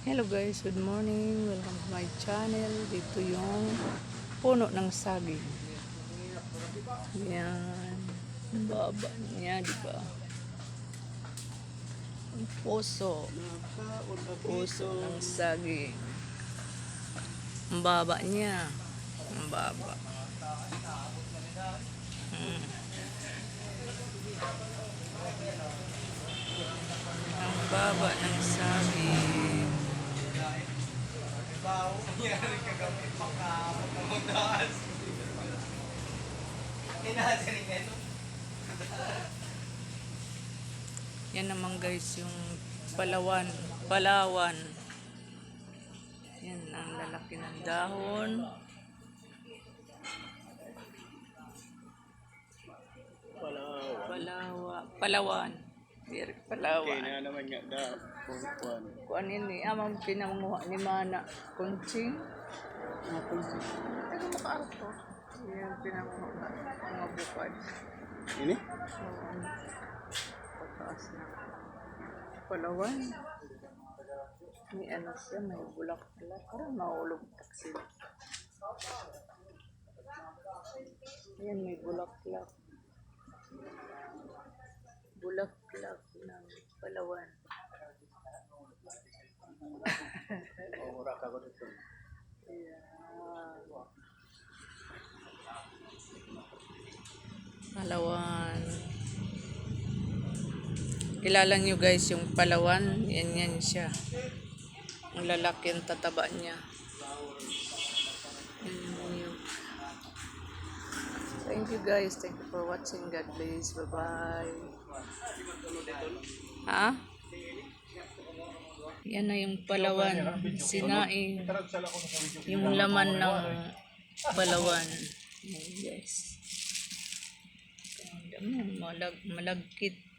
Hello guys, good morning. Welcome to my channel. Dito yung puno ng saging. Yan. Ang baba niya, di ba? Ang puso. Puso ng saging. Ang baba niya. Ang baba. Ang baba ng saging. Yan naman guys yung Palawan. Yan ang lalaki ng dahon. Palawan. Palawan. Okay na naman nga da. Kuan ini amang pinanguha ni Mana Kunching. Kunching. Taga makaarto. Yan pinanguha mga bukad. Ini? So, pataas na. Palawan. May ano siya, may bulak-bulak. Parang maulog sila. Yan, may bulak-bulak. Bulak-bulak ng Palawan. Mura ka ko dito. Palawan. Kilala nyo guys yung Palawan. Yan siya. Ang lalaki ang tataba niya. Thank you guys. Thank you for watching. God bless. Bye-bye. Ha? Yan na yung Palawan. Sinaing. Yung laman ng Palawan. Yan guys. Malagkit.